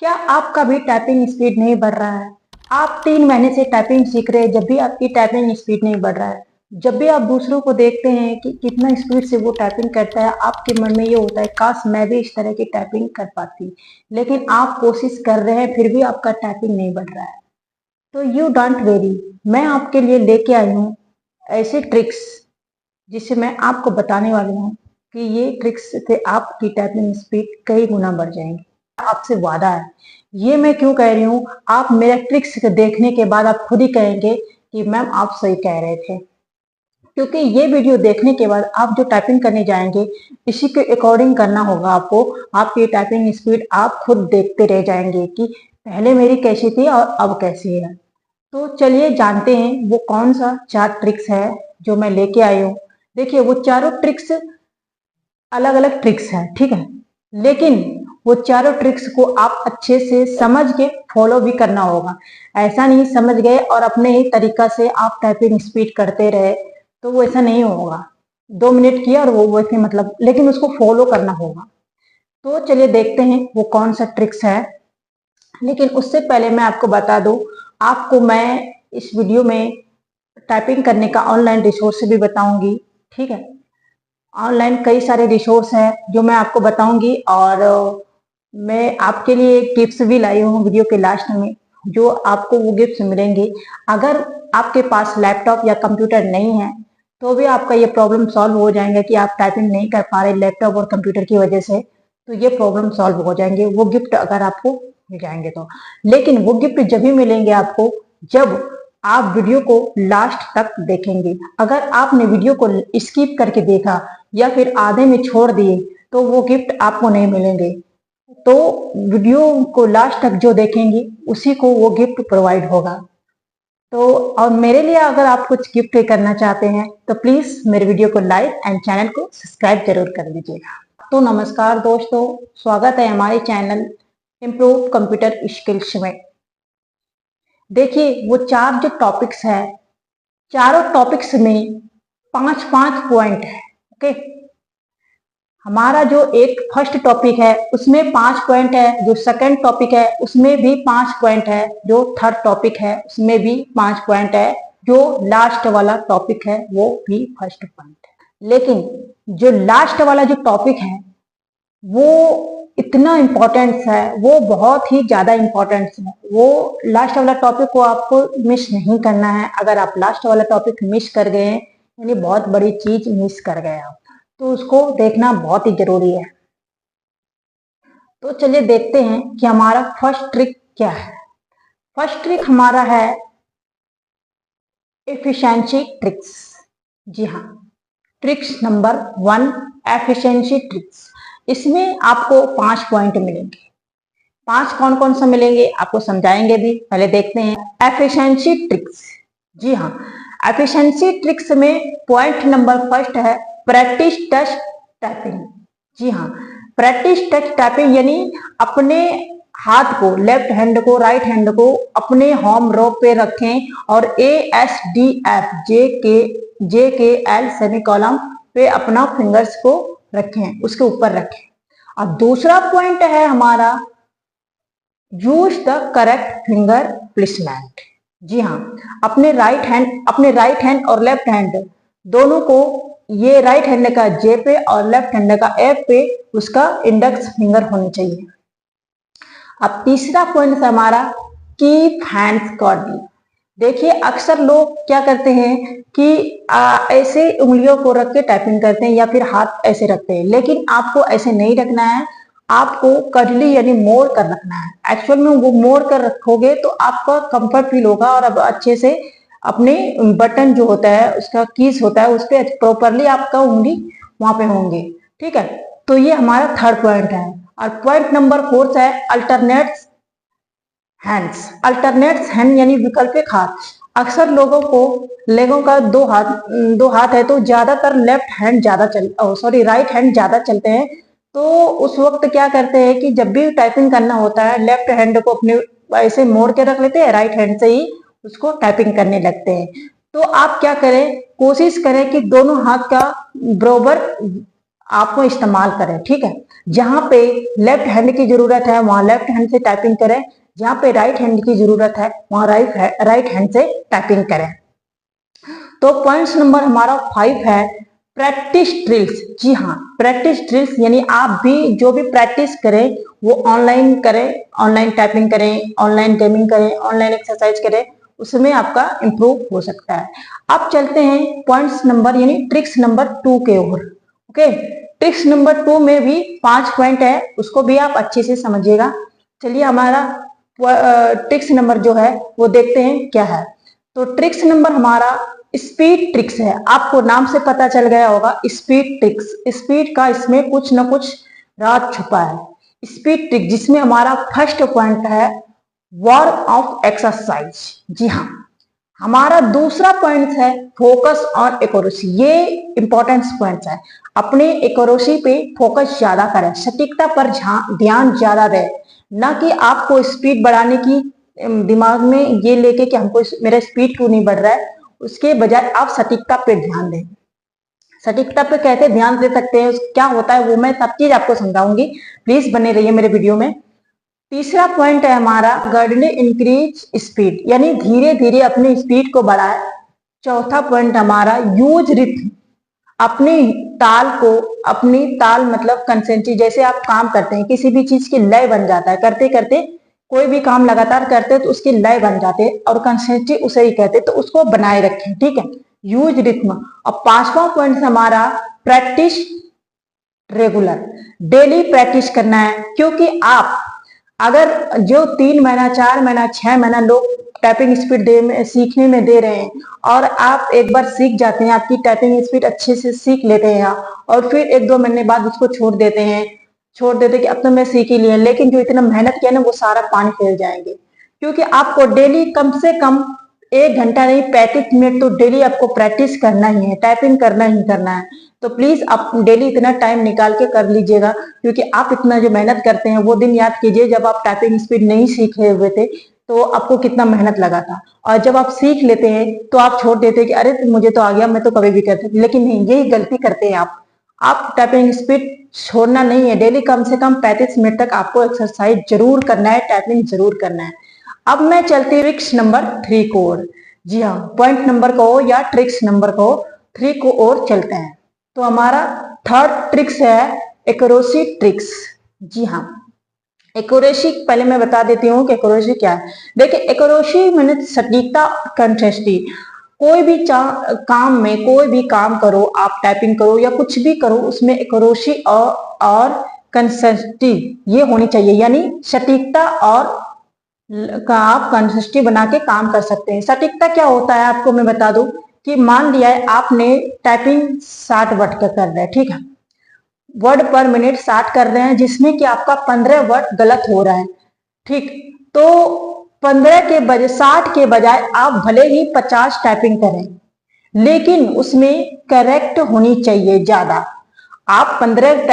क्या आपका भी टाइपिंग स्पीड नहीं बढ़ रहा है? आप 3 महीने से टाइपिंग सीख रहे हैं, जब भी आपकी टाइपिंग स्पीड नहीं बढ़ रहा है। जब भी आप दूसरों को देखते हैं कि कितना स्पीड से वो टाइपिंग करता है, आपके मन में ये होता है काश मैं भी इस तरह की टाइपिंग कर पाती। लेकिन आप कोशिश कर रहे हैं, फिर भी आपका टाइपिंग नहीं बढ़ रहा है। तो यू डोंट वेरी, मैं आपके लिए लेके आई हूँ ऐसे ट्रिक्स जिससे मैं आपको बताने वाली हूँ कि ये ट्रिक्स से आपकी टाइपिंग स्पीड कई गुना बढ़ जाएंगी। आपसे वादा है। ये मैं क्यों कह रही हूँ, आप मेरे ट्रिक्स को देखने के बाद आप खुद ही कहेंगे कि मैम आप सही कह रहे थे। क्योंकि ये वीडियो देखने के बाद आप जो टाइपिंग करने जाएंगे, इसी के अकॉर्डिंग करना होगा आपको। आपकी टाइपिंग स्पीड आप खुद देखते रह जाएंगे कि पहले मेरी कैसी थी और अब कैसी है। तो चलिए जानते हैं वो कौन सा 4 ट्रिक्स है जो मैं लेके आई हूँ। देखिए वो चारों ट्रिक्स अलग अलग ट्रिक्स हैं, ठीक है, लेकिन वो चारों ट्रिक्स को आप अच्छे से समझ के फॉलो भी करना होगा। ऐसा नहीं समझ गए और अपने ही तरीका से आप टाइपिंग स्पीड करते रहे तो वो ऐसा नहीं होगा। 2 मिनट किया और वो वैसे मतलब, लेकिन उसको फॉलो करना होगा। तो चलिए देखते हैं वो कौन सा ट्रिक्स है। लेकिन उससे पहले मैं आपको बता दूं, आपको मैं इस वीडियो में टाइपिंग करने का ऑनलाइन रिसोर्स भी बताऊंगी, ठीक है। ऑनलाइन कई सारे रिसोर्स हैं जो मैं आपको बताऊंगी, और मैं आपके लिए गिफ्ट्स भी लाई हूँ वीडियो के लास्ट में, जो आपको वो गिफ्ट्स मिलेंगे। अगर आपके पास लैपटॉप या कंप्यूटर नहीं है तो भी आपका ये प्रॉब्लम सॉल्व हो जाएगा कि आप टाइपिंग नहीं कर पा रहे लैपटॉप और कंप्यूटर की वजह से। तो ये प्रॉब्लम सॉल्व हो जाएंगे वो गिफ्ट अगर आपको मिल जाएंगे तो। लेकिन वो गिफ्ट जब भी मिलेंगे आपको, जब आप वीडियो को लास्ट तक देखेंगे। अगर आपने वीडियो को स्किप करके देखा या फिर आधे में छोड़ दिए तो वो गिफ्ट आपको नहीं मिलेंगे। तो वीडियो को लास्ट तक जो देखेंगे उसी को वो गिफ्ट प्रोवाइड होगा। तो और मेरे लिए अगर आप कुछ गिफ्ट करना चाहते हैं तो प्लीज मेरे वीडियो को लाइक एंड चैनल को सब्सक्राइब जरूर कर लीजिएगा। तो नमस्कार दोस्तों, स्वागत है हमारे चैनल इम्प्रूव कंप्यूटर स्किल्स में। देखिए वो 4 जो टॉपिक्स है, चारों टॉपिक्स में 5-5 पॉइंट है। ओके, हमारा जो एक फर्स्ट टॉपिक है उसमें 5 पॉइंट है, जो सेकंड टॉपिक है उसमें भी 5 पॉइंट है, जो थर्ड टॉपिक है उसमें भी 5 पॉइंट है, जो लास्ट वाला टॉपिक है वो भी फर्स्ट पॉइंट है। लेकिन जो लास्ट वाला जो टॉपिक है वो इतना इम्पोर्टेंस है, वो बहुत ही ज्यादा इम्पोर्टेंस है। वो लास्ट वाला टॉपिक को आपको मिस नहीं करना है। अगर आप लास्ट वाला टॉपिक मिस कर गए हैं यानी बहुत बड़ी चीज मिस कर गए आप, तो उसको देखना बहुत ही जरूरी है। तो चलिए देखते हैं कि हमारा फर्स्ट ट्रिक क्या है। फर्स्ट ट्रिक हमारा है एफिशिएंसी ट्रिक्स। जी हाँ, ट्रिक्स नंबर 1, एफिशिएंसी ट्रिक्स। इसमें आपको 5 पॉइंट मिलेंगे। 5 कौन कौन सा मिलेंगे आपको समझाएंगे भी, पहले देखते हैं एफिशिएंसी ट्रिक्स। जी हाँ, एफिशिएंसी ट्रिक्स में पॉइंट नंबर फर्स्ट है प्रैक्टिस टच टाइपिंग। जी हाँ, प्रैक्टिस टच टाइपिंग यानी अपने हाथ को, लेफ्ट हैंड को, राइट हैंड को अपने होम रो पे रखें और ASDF JKL सेमीकोलन पे अपना फिंगर्स को रखें, उसके ऊपर रखें। अब दूसरा पॉइंट है हमारा use the correct finger placement. जी हाँ, अपने राइट हैंड और लेफ्ट हैंड दोनों को, ये राइट हैंड का जे पे और लेफ्ट हैंड का एफ पे उसका इंडेक्स फिंगर होनी चाहिए। अब तीसरा पॉइंट है हमारा कीप हैंड्स कॉर्डली। देखिए अक्सर लोग क्या करते हैं कि ऐसे उंगलियों को रख के टाइपिंग करते हैं या फिर हाथ ऐसे रखते हैं, लेकिन आपको ऐसे नहीं रखना है। आपको कर्ली यानी मोड़ कर रखना है। एक्चुअल में वो मोड़ कर रखोगे तो आपका कंफर्ट फील होगा और अब अच्छे से अपने बटन जो होता है उसका कीज होता है उस पर प्रॉपरली आपका उंगली वहां पे होंगे, ठीक है। तो ये हमारा थर्ड पॉइंट है। और पॉइंट नंबर 4 है अल्टरनेट्स हैंड्स। अल्टरनेट्स हैंड यानी वैकल्पिक हाथ। अक्सर लोगों का दो हाथ है तो ज्यादातर लेफ्ट हैंड ज्यादा राइट हैंड ज्यादा चलते हैं। तो उस वक्त क्या करते हैं कि जब भी टाइपिंग करना होता है लेफ्ट हैंड को अपने ऐसे मोड़ के रख लेते हैं, राइट हैंड से ही उसको टाइपिंग करने लगते हैं। तो आप क्या करें, कोशिश करें कि दोनों हाथ का बराबर आप वो इस्तेमाल करें, ठीक है। जहां पे लेफ्ट हैंड की जरूरत है वहां लेफ्ट हैंड से टाइपिंग करें, जहां पे राइट हैंड की जरूरत है वहां राइट हैंड से टाइपिंग करें। तो पॉइंट्स नंबर हमारा 5 है प्रैक्टिस ड्रिल्स। जी हाँ, प्रैक्टिस ड्रिल्स यानी आप भी जो भी प्रैक्टिस करें वो ऑनलाइन करें, ऑनलाइन टाइपिंग करें, ऑनलाइन गेमिंग करें, ऑनलाइन एक्सरसाइज करें, उसमें आपका इंप्रूव हो सकता है। अब चलते हैं पॉइंट्स नंबर यानी ट्रिक्स नंबर 2 के ओर। ओके, ट्रिक्स नंबर 2 में भी 5 पॉइंट है, उसको भी आप अच्छे से समझिएगा। चलिए हमारा ट्रिक्स नंबर जो है वो देखते हैं क्या है। तो ट्रिक्स नंबर हमारा स्पीड ट्रिक्स है। आपको नाम से पता चल गया होगा स्पीड ट्रिक्स, स्पीड का इसमें कुछ न कुछ राज छुपा है। स्पीड ट्रिक जिसमें हमारा फर्स्ट पॉइंट है वर्क ऑफ एक्सरसाइज। जी हाँ, हमारा दूसरा पॉइंट है फोकस ऑन एक्यूरेसी। ये इंपॉर्टेंट पॉइंट है। अपने एक्यूरेसी पे फोकस ज्यादा करें, सटीकता पर ध्यान ज्यादा दें, ना कि आपको स्पीड बढ़ाने की दिमाग में ये लेके कि हमको मेरा स्पीड क्यों नहीं बढ़ रहा है, उसके बजाय आप सटीकता पे ध्यान दें। सटीकता पे कैसे ध्यान दे सकते हैं, क्या होता है वो मैं सब चीज आपको समझाऊंगी, प्लीज बने रहिए मेरे वीडियो में। तीसरा पॉइंट है हमारा ग्रेजुअली इंक्रीज स्पीड, यानी धीरे धीरे अपनी स्पीड को बढ़ाए। चौथा पॉइंट हमारा यूज रिथम, अपनी ताल को, अपनी ताल मतलब कंसेंट्रेट, जैसे आप काम करते हैं किसी भी चीज की लय बन जाता है, करते करते कोई भी काम लगातार करते हैं तो उसकी लय बन जाते हैं और कंसेंट्रेट उसे ही कहते हैं, तो उसको बनाए रखें, ठीक है, यूज रिथम। और पांचवा पॉइंट हमारा प्रैक्टिस रेगुलर, डेली प्रैक्टिस करना है। क्योंकि आप अगर जो 3 महीना 4 महीना 6 महीना लोग टाइपिंग स्पीड सीखने में दे रहे हैं और आप एक बार सीख जाते हैं, आपकी टाइपिंग स्पीड अच्छे से सीख लेते हैं और फिर 1-2 महीने बाद उसको छोड़ देते हैं, कि अब तो मैं सीख ही लिया, लेकिन जो इतना मेहनत किया ना वो सारा पानी फेर जाएंगे। क्योंकि आपको डेली कम से कम 1 घंटा नहीं 35 मिनट तो डेली आपको प्रैक्टिस करना ही है, टाइपिंग करना ही करना है। तो प्लीज आप डेली इतना टाइम निकाल के कर लीजिएगा, क्योंकि आप इतना जो मेहनत करते हैं वो दिन याद कीजिए जब आप टाइपिंग स्पीड नहीं सीखे हुए थे तो आपको कितना मेहनत लगा था, और जब आप सीख लेते हैं तो आप छोड़ देते हैं कि अरे मुझे तो आ गया, मैं तो कभी भी करते, लेकिन नहीं, यही गलती करते हैं आप टाइपिंग स्पीड छोड़ना नहीं है, डेली कम से कम 35 मिनट तक आपको एक्सरसाइज जरूर करना है, टाइपिंग जरूर करना है। अब मैं चलती हूँ ट्रिक्स नंबर 3 को ओर। जी हाँ, पॉइंट नंबर को या ट्रिक्स नंबर को 3 को ओर चलते हैं। तो हमारा थर्ड ट्रिक्स है एक्यूरेसी ट्रिक्स। जी हाँ, एक्यूरेसी पहले मैं बता देती हूँ कि एक्यूरेसी क्या है। देखिए एक्यूरेसी मैंने सटीकता, कंसिस्टेंसी, कोई भी काम में कोई भी काम करो, आप टाइपिंग करो या कुछ भी करो, उसमें एक्यूरेसी और कंसिस्टेंसी ये होनी चाहिए, यानी सटीकता और का आप कंसिस्टेंसी बना के काम कर सकते हैं। सटीकता क्या होता है आपको मैं बता दूं कि मान लिया है आपने टाइपिंग 60 वर्ड का कर रहे हैं, ठीक है, वर्ड पर मिनट 60 कर रहे हैं, जिसमें कि आपका 15 वर्ड गलत हो रहा है, ठीक, तो 15 के बजाय 60 के बजाय आप भले ही 50 टाइपिंग करें, लेकिन उसमें करेक्ट होनी चाहिए ज्यादा। आप 15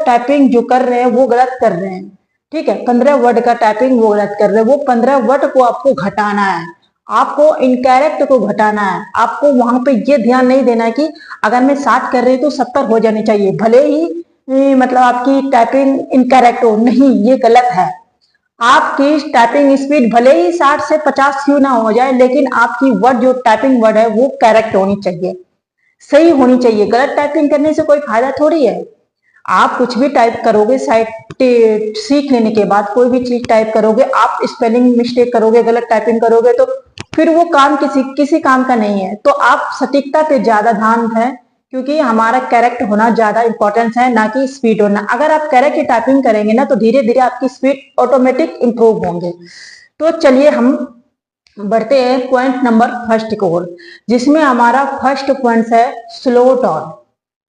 टाइपिंग जो कर रहे हैं वो गलत कर रहे हैं, ठीक है, 15 वर्ड का टाइपिंग वो गलत कर रहे हैं, वो 15 वर्ड को आपको घटाना है, आपको इनकरेक्ट को घटाना है। आपको वहां पे ये ध्यान नहीं देना है कि अगर मैं 60 कर रही हूँ तो 70 हो जानी चाहिए, भले ही मतलब आपकी टाइपिंग इनकरेक्ट हो, नहीं, ये गलत है। आपकी टाइपिंग स्पीड भले ही 60 से 50 क्यों ना हो जाए, लेकिन आपकी वर्ड जो टाइपिंग वर्ड है वो करेक्ट होनी चाहिए, सही होनी चाहिए। गलत टाइपिंग करने से कोई फायदा थोड़ी है। आप कुछ भी टाइप करोगे, साइट सीख लेने के बाद कोई भी चीज टाइप करोगे, आप स्पेलिंग मिस्टेक करोगे, गलत टाइपिंग करोगे, तो फिर वो काम किसी काम का नहीं है। तो आप सटीकता पे ज्यादा ध्यान दें, क्योंकि हमारा करेक्ट होना ज्यादा इंपॉर्टेंस है, ना कि स्पीड होना। अगर आप करेक्ट टाइपिंग करेंगे ना तो धीरे धीरे आपकी स्पीड ऑटोमेटिक इंप्रूव होंगे। तो चलिए हम बढ़ते हैं पॉइंट नंबर फर्स्ट की ओर, जिसमें हमारा फर्स्ट पॉइंट है स्लो डाउन।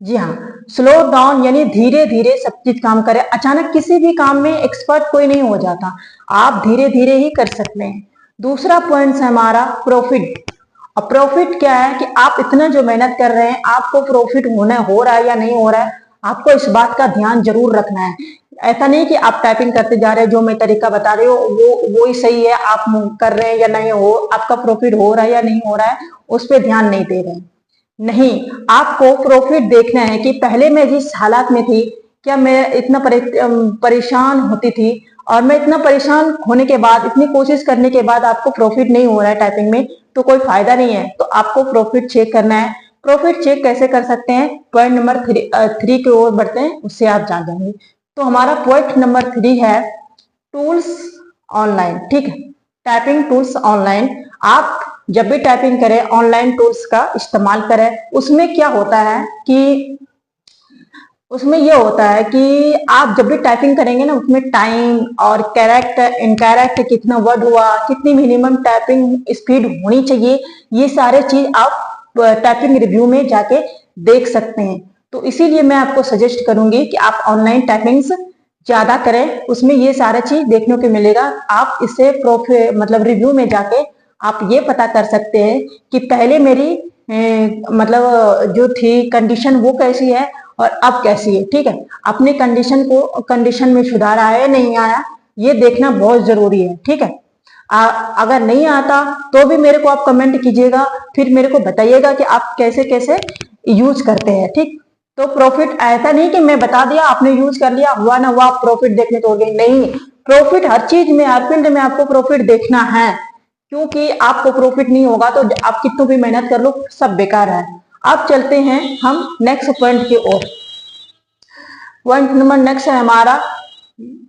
जी हाँ, स्लो डाउन यानी धीरे धीरे सब चीज काम करें। अचानक किसी भी काम में एक्सपर्ट कोई नहीं हो जाता, आप धीरे धीरे ही कर सकते हैं। दूसरा पॉइंट है हमारा प्रॉफिट। और प्रॉफिट क्या है कि आप इतना जो मेहनत कर रहे हैं आपको प्रॉफिट हो रहा है या नहीं हो रहा है, आपको इस बात का ध्यान जरूर रखना है। ऐसा नहीं कि आप टाइपिंग करते जा रहे हैं, जो मैं तरीका बता रही हूँ वो ही सही है, आप कर रहे हैं या नहीं, हो आपका प्रॉफिट हो रहा है या नहीं हो रहा है, उस पर ध्यान नहीं दे रहे हैं। नहीं, आपको प्रॉफिट देखना है कि पहले मैं जिस हालात में थी, क्या मैं इतना परेशान होती थी, और मैं इतना परेशान होने के बाद, इतनी कोशिश करने के बाद आपको प्रॉफिट नहीं हो रहा है टाइपिंग में, तो कोई फायदा नहीं है। तो आपको प्रॉफिट चेक करना है। प्रॉफिट चेक कैसे कर सकते हैं? पॉइंट नंबर 3 की ओर बढ़ते हैं, उससे आप जान जाएंगे। तो हमारा पॉइंट नंबर 3 है टूल्स ऑनलाइन। ठीक है, टाइपिंग टूल्स ऑनलाइन। आप जब भी टाइपिंग करें ऑनलाइन टूल्स का इस्तेमाल करें। उसमें क्या होता है कि उसमें यह होता है कि आप जब भी टाइपिंग करेंगे ना, उसमें टाइम और कैरेक्टर इनकैरेक्ट कितना वर्ड हुआ, कितनी मिनिमम टाइपिंग स्पीड होनी चाहिए, ये सारे चीज आप टाइपिंग रिव्यू में जाके देख सकते हैं। तो इसीलिए मैं आपको सजेस्ट करूंगी कि आप ऑनलाइन टाइपिंग्स ज्यादा करें, उसमें ये सारा चीज देखने को मिलेगा। आप इसे मतलब रिव्यू में जाके आप ये पता कर सकते हैं कि पहले मेरी मतलब जो थी कंडीशन वो कैसी है और अब कैसी है। ठीक है, अपने कंडीशन में सुधार आया या नहीं आया, ये देखना बहुत जरूरी है। ठीक है, अगर नहीं आता तो भी मेरे को आप कमेंट कीजिएगा, फिर मेरे को बताइएगा कि आप कैसे कैसे यूज करते हैं। ठीक, तो प्रॉफिट ऐसा नहीं कि मैं बता दिया आपने यूज कर लिया, हुआ ना हुआ प्रॉफिट देखने तो हो गई, नहीं। प्रॉफिट हर चीज में, हर फील्ड में आपको प्रॉफिट देखना है, क्योंकि आपको प्रॉफिट नहीं होगा तो आप कितनी भी मेहनत कर लो सब बेकार है। अब चलते हैं हम नेक्स्ट पॉइंट की ओर। पॉइंट नंबर नेक्स्ट है हमारा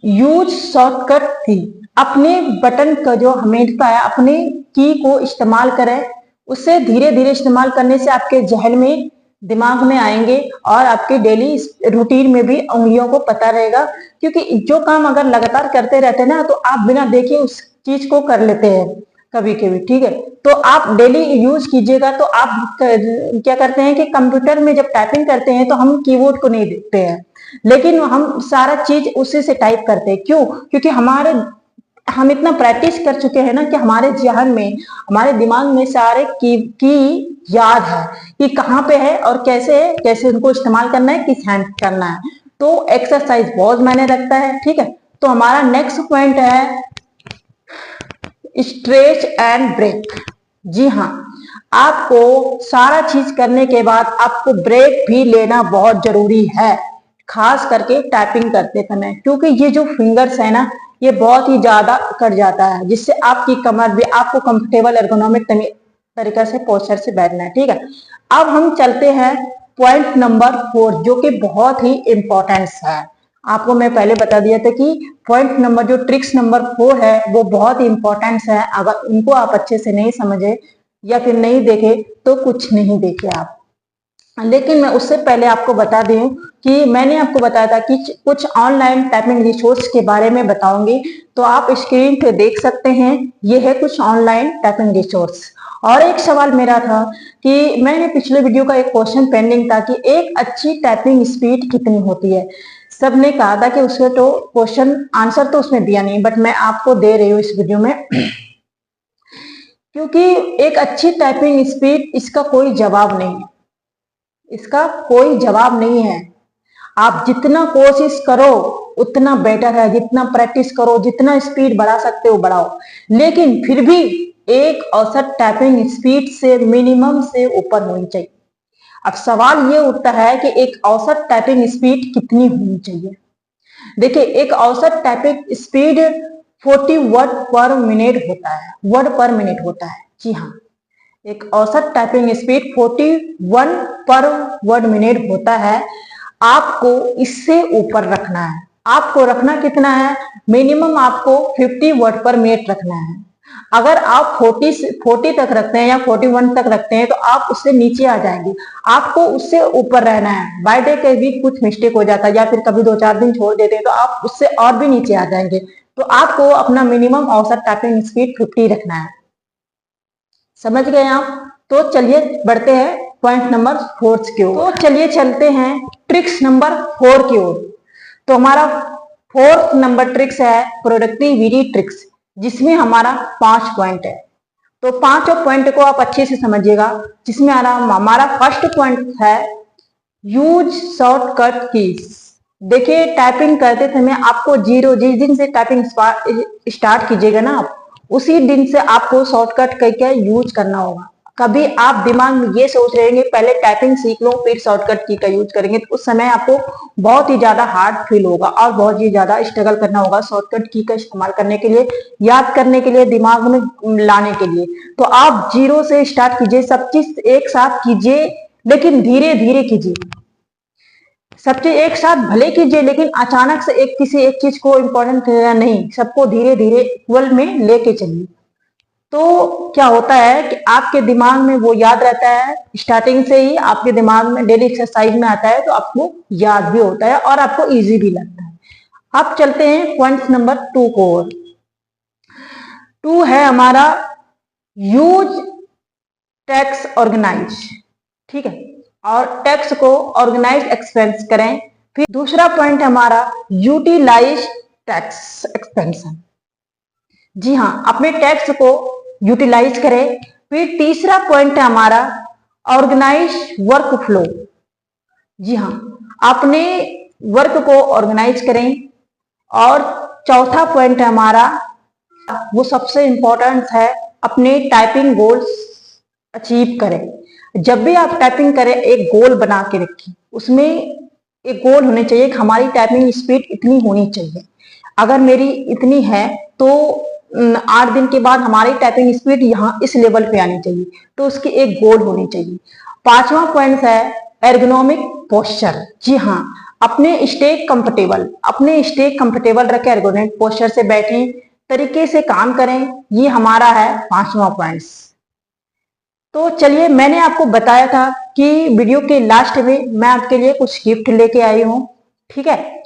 यूज शॉर्टकट की। अपने बटन का जो हमेशा है, अपने की को इस्तेमाल करें। उससे धीरे धीरे इस्तेमाल करने से आपके जहन में, दिमाग में आएंगे और आपके डेली रूटीन में भी उंगलियों को पता रहेगा। क्योंकि जो काम अगर लगातार करते रहते हैं ना, तो आप बिना देखे उस चीज को कर लेते हैं कभी कभी। ठीक है, तो आप डेली यूज कीजिएगा। तो आप क्या करते हैं कि कंप्यूटर में जब टाइपिंग करते हैं तो हम कीबोर्ड को नहीं देखते हैं, लेकिन हम सारा चीज उसी से टाइप करते हैं। क्यों? क्योंकि हम इतना प्रैक्टिस कर चुके हैं ना कि हमारे जहन में, हमारे दिमाग में सारे की याद है कि कहाँ पे है और कैसे है, कैसे उनको इस्तेमाल करना है, किस हैंड करना है। तो एक्सरसाइज बहुत मायने रखता है। ठीक है, तो हमारा नेक्स्ट पॉइंट है स्ट्रेच एंड ब्रेक। जी हाँ, आपको सारा चीज करने के बाद आपको ब्रेक भी लेना बहुत जरूरी है, खास करके टाइपिंग करते समय। क्योंकि ये जो फिंगर्स है ना, ये बहुत ही ज्यादा कट जाता है, जिससे आपकी कमर भी, आपको कंफर्टेबल एर्गोनॉमिक तरीका से पोस्चर से बैठना है। ठीक है, अब हम चलते हैं पॉइंट नंबर 4, जो कि बहुत ही इंपॉर्टेंस है। आपको मैं पहले बता दिया था कि पॉइंट नंबर जो ट्रिक्स नंबर 4 है वो बहुत ही इंपॉर्टेंस है। अगर उनको आप अच्छे से नहीं समझे या फिर नहीं देखे तो कुछ नहीं देखे आप। लेकिन मैं उससे पहले आपको बता दूं कि मैंने आपको बताया था कि कुछ ऑनलाइन टाइपिंग रिसोर्स के बारे में बताऊंगी, तो आप स्क्रीन पे देख सकते हैं। ये है कुछ ऑनलाइन टाइपिंग रिसोर्स। और एक सवाल मेरा था कि मैंने पिछले वीडियो का एक क्वेश्चन पेंडिंग था कि एक अच्छी टाइपिंग स्पीड कितनी होती है। सबने कहा था कि उसके तो क्वेश्चन आंसर तो उसमें दिया नहीं, बट मैं आपको दे रही हूँ इस वीडियो में क्योंकि एक अच्छी टाइपिंग स्पीड, इसका कोई जवाब नहीं है, इसका कोई जवाब नहीं है। आप जितना कोशिश करो उतना बेटर है, जितना प्रैक्टिस करो, जितना स्पीड बढ़ा सकते हो बढ़ाओ, लेकिन फिर भी एक औसत टाइपिंग स्पीड से मिनिमम से ऊपर होनी चाहिए। अब सवाल ये उठता है कि एक औसत टाइपिंग स्पीड कितनी होनी चाहिए। देखिए, एक औसत टाइपिंग स्पीड 40 वर्ड पर मिनट होता है, वर्ड पर मिनट होता है। जी हाँ, एक औसत टाइपिंग स्पीड 41 पर वर्ड मिनट होता है। आपको इससे ऊपर रखना है। आपको रखना कितना है? मिनिमम आपको 50 वर्ड पर मिनट रखना है। अगर आप 40 तक रखते हैं या 41 तक रखते हैं तो आप उससे नीचे आ जाएंगे। आपको उससे ऊपर रहना है। बाय डे कभी कुछ मिस्टेक हो जाता है या फिर कभी 2-4 दिन छोड़ देते हैं तो आप उससे और भी नीचे आ जाएंगे। तो आपको अपना मिनिमम औसत टाइपिंग स्पीड 50 रखना है। समझ गए आप? तो चलिए बढ़ते हैं पॉइंट नंबर 4 की ओर। तो चलिए चलते हैं ट्रिक्स नंबर 4 की ओर। तो हमारा 4th नंबर ट्रिक्स है प्रोडक्टिविटी ट्रिक्स, जिसमें हमारा 5 पॉइंट है। तो 5 पॉइंट को आप अच्छे से समझिएगा। जिसमें हमारा फर्स्ट पॉइंट है यूज शॉर्टकट कीज। देखिए, टाइपिंग करते समय आपको जिस दिन से टाइपिंग स्टार्ट कीजिएगा ना, आप उसी दिन से आपको शॉर्टकट करके यूज करना होगा, कभी आप दिमाग में ये सोच रहे हैं पहले टाइपिंग सीख लो फिर शॉर्टकट की का यूज करेंगे, तो उस समय आपको बहुत ही ज्यादा हार्ड फील होगा और बहुत ही ज्यादा स्ट्रगल करना होगा शॉर्टकट की का इस्तेमाल करने के लिए, याद करने के लिए, दिमाग में लाने के लिए। तो आप जीरो से स्टार्ट कीजिए, सब चीज एक साथ कीजिए लेकिन धीरे धीरे कीजिए। सब चीज एक साथ भले कीजिए लेकिन अचानक से किसी एक चीज को इम्पोर्टेंट नहीं, सबको धीरे धीरे इक्वल में लेके चलिए। तो क्या होता है कि आपके दिमाग में वो याद रहता है, स्टार्टिंग से ही आपके दिमाग में डेली एक्सरसाइज में आता है तो आपको याद भी होता है और आपको इजी भी लगता है। अब चलते हैं पॉइंट नंबर 2 को। 2 है हमारा यूज टेक्स्ट ऑर्गेनाइज, ठीक है, और टेक्स्ट को ऑर्गेनाइज एक्सपेंस करें। फिर दूसरा पॉइंट हमारा यूटिलाइज टेक्स्ट एक्सपेंशन, जी हाँ, अपने टेक्स्ट को यूटिलाइज करें। फिर तीसरा पॉइंट है हमारा ऑर्गेनाइज वर्क फ्लो, जी हाँ, अपने वर्क को ऑर्गेनाइज करें। और चौथा पॉइंट है हमारा, वो सबसे इंपॉर्टेंट है, अपने टाइपिंग गोल्स अचीव करें। जब भी आप टाइपिंग करें एक गोल बना के रखिए, उसमें एक गोल होने चाहिए कि हमारी टाइपिंग स्पीड इतनी होनी चाहिए। अगर मेरी इतनी है तो 8 दिन के बाद हमारी टाइपिंग स्पीड यहाँ इस लेवल पे आनी चाहिए, तो उसकी एक गोल होनी चाहिए। 5वां पॉइंट है एर्गोनॉमिक पोस्चर, जी हाँ, अपने स्टे कंफर्टेबल रखें, एर्गोनॉमिक पोस्चर से बैठें, तरीके से काम करें, ये हमारा है 5वां पॉइंट। तो चलिए, मैंने आपको बताया था कि वीडियो के लास्ट में मैं आपके लिए कुछ गिफ्ट लेके आई हूँ, ठीक है।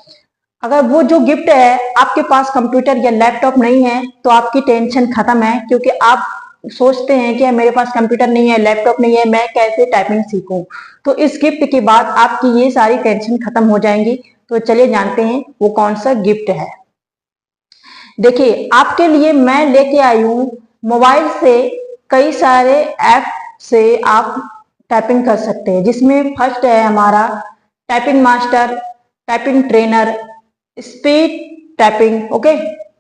अगर वो जो गिफ्ट है आपके पास कंप्यूटर या लैपटॉप नहीं है तो आपकी टेंशन खत्म है, क्योंकि आप सोचते हैं कि मेरे पास कंप्यूटर नहीं है, लैपटॉप नहीं है, मैं कैसे टाइपिंग सीखूं। तो इस गिफ्ट के बाद आपकी ये सारी टेंशन खत्म हो जाएंगी। तो चलिए जानते हैं वो कौन सा गिफ्ट है। देखिए, आपके लिए मैं लेके आई हूँ मोबाइल से कई सारे ऐप से आप टाइपिंग कर सकते हैं, जिसमें फर्स्ट है हमारा typing master, typing trainer, speed typing, okay,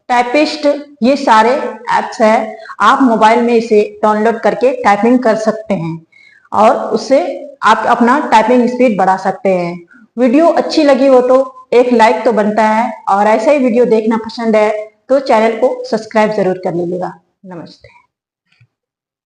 typist, ये सारे ऐप्स है। आप मोबाइल में इसे डाउनलोड करके टाइपिंग कर सकते हैं और उससे आप अपना टाइपिंग स्पीड बढ़ा सकते हैं। वीडियो अच्छी लगी हो तो एक लाइक तो बनता है, और ऐसा ही वीडियो देखना पसंद है तो चैनल को सब्सक्राइब जरूर कर लीजिएगा। नमस्ते।